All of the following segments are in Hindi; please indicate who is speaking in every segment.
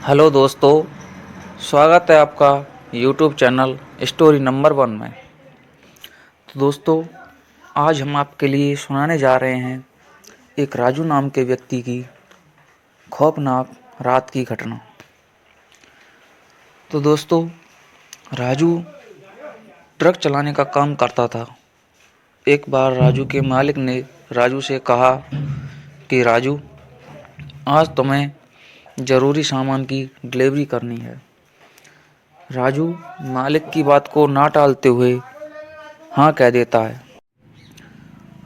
Speaker 1: हेलो दोस्तों, स्वागत है आपका यूट्यूब चैनल स्टोरी नंबर 1 में। तो दोस्तों, आज हम आपके लिए सुनाने जा रहे हैं एक राजू नाम के व्यक्ति की खौफनाक रात की घटना। तो दोस्तों, राजू ट्रक चलाने का काम करता था। एक बार राजू के मालिक ने राजू से कहा कि राजू, आज तुम्हें ज़रूरी सामान की डिलीवरी करनी है। राजू मालिक की बात को ना टालते हुए हाँ कह देता है।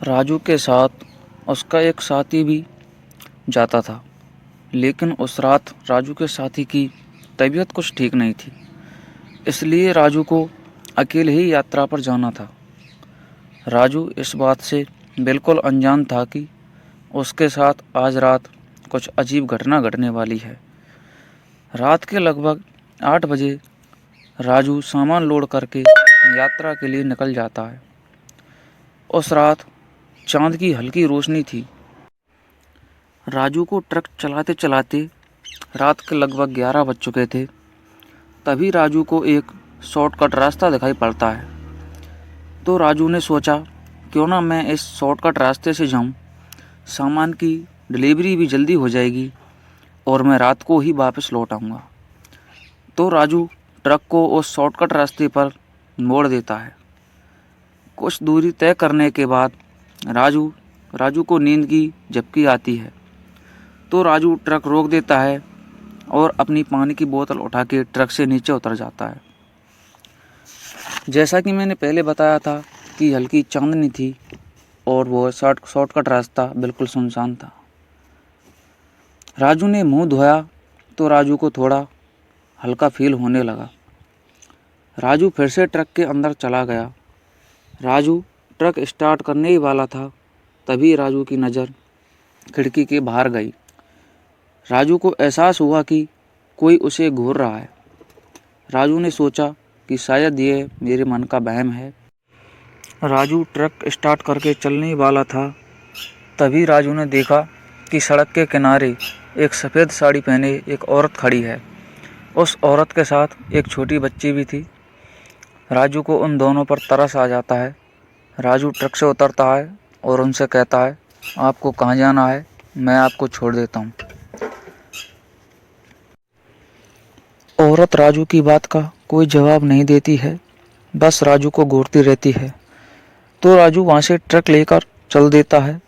Speaker 1: राजू के साथ उसका एक साथी भी जाता था, लेकिन उस रात राजू के साथी की तबीयत कुछ ठीक नहीं थी, इसलिए राजू को अकेले ही यात्रा पर जाना था। राजू इस बात से बिल्कुल अनजान था कि उसके साथ आज रात कुछ अजीब घटना घटने वाली है। रात के लगभग 8 बजे राजू सामान लोड करके यात्रा के लिए निकल जाता है। उस रात चांद की हल्की रोशनी थी। राजू को ट्रक चलाते चलाते रात के लगभग 11 बज चुके थे। तभी राजू को एक शॉर्टकट रास्ता दिखाई पड़ता है। तो राजू ने सोचा, क्यों ना मैं इस शॉर्टकट रास्ते से जाऊं, सामान की डिलीवरी भी जल्दी हो जाएगी और मैं रात को ही वापस लौट आऊँगा। तो राजू ट्रक को उस शॉर्टकट रास्ते पर मोड़ देता है। कुछ दूरी तय करने के बाद राजू को नींद की झपकी आती है। तो राजू ट्रक रोक देता है और अपनी पानी की बोतल उठा के ट्रक से नीचे उतर जाता है। जैसा कि मैंने पहले बताया था कि हल्की चांदनी थी और वो शॉर्टकट रास्ता बिल्कुल सुनसान था। राजू ने मुंह धोया तो राजू को थोड़ा हल्का फील होने लगा। राजू फिर से ट्रक के अंदर चला गया। राजू ट्रक स्टार्ट करने ही वाला था, तभी राजू की नज़र खिड़की के बाहर गई। राजू को एहसास हुआ कि कोई उसे घूर रहा है। राजू ने सोचा कि शायद ये मेरे मन का वहम है। राजू ट्रक स्टार्ट करके चलने ही वाला था, तभी राजू ने देखा कि सड़क के किनारे एक सफ़ेद साड़ी पहने एक औरत खड़ी है। उस औरत के साथ एक छोटी बच्ची भी थी। राजू को उन दोनों पर तरस आ जाता है। राजू ट्रक से उतरता है और उनसे कहता है, आपको कहाँ जाना है, मैं आपको छोड़ देता हूँ। औरत राजू की बात का कोई जवाब नहीं देती है, बस राजू को घूरती रहती है। तो राजू वहाँ से ट्रक लेकर चल देता है।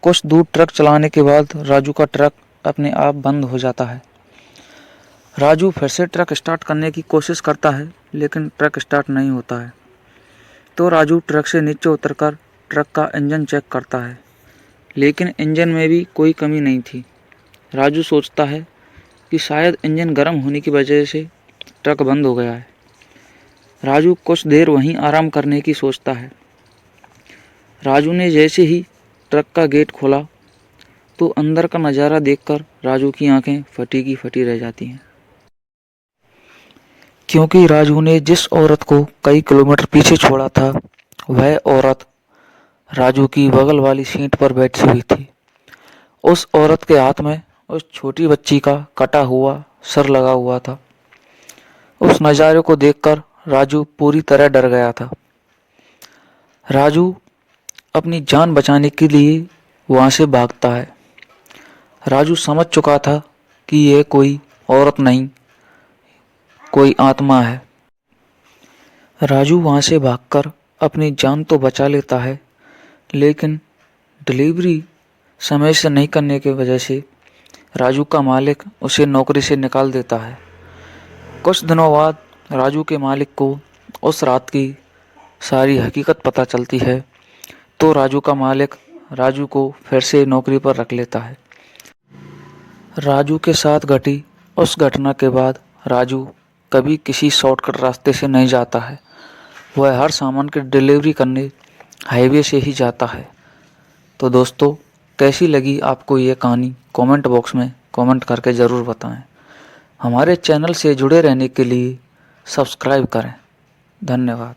Speaker 1: कुछ दूर ट्रक चलाने के बाद राजू का ट्रक अपने आप बंद हो जाता है। राजू फिर से ट्रक स्टार्ट करने की कोशिश करता है, लेकिन ट्रक स्टार्ट नहीं होता है। तो राजू ट्रक से नीचे उतरकर ट्रक का इंजन चेक करता है, लेकिन इंजन में भी कोई कमी नहीं थी। राजू सोचता है कि शायद इंजन गर्म होने की वजह से ट्रक बंद हो गया है। राजू कुछ देर वहीं आराम करने की सोचता है। राजू ने जैसे ही ट्रक का गेट खोला तो अंदर का नज़ारा देखकर राजू की आंखें फटी की फटी रह जाती हैं, क्योंकि राजू ने जिस औरत को कई किलोमीटर पीछे छोड़ा था, वह औरत राजू की बगल वाली सीट पर बैठी हुई थी। उस औरत के हाथ में उस छोटी बच्ची का कटा हुआ सर लगा हुआ था। उस नज़ारे को देखकर राजू पूरी तरह डर गया था। राजू अपनी जान बचाने के लिए वहाँ से भागता है। राजू समझ चुका था कि यह कोई औरत नहीं, कोई आत्मा है। राजू वहाँ से भागकर अपनी जान तो बचा लेता है, लेकिन डिलीवरी समय से नहीं करने की वजह से राजू का मालिक उसे नौकरी से निकाल देता है। कुछ दिनों बाद राजू के मालिक को उस रात की सारी हकीकत पता चलती है, तो राजू का मालिक राजू को फिर से नौकरी पर रख लेता है। राजू के साथ घटी उस घटना के बाद राजू कभी किसी शॉर्टकट रास्ते से नहीं जाता है। वह हर सामान की डिलीवरी करने हाईवे से ही जाता है। तो दोस्तों, कैसी लगी आपको ये कहानी, कमेंट बॉक्स में कमेंट करके ज़रूर बताएं। हमारे चैनल से जुड़े रहने के लिए सब्सक्राइब करें। धन्यवाद।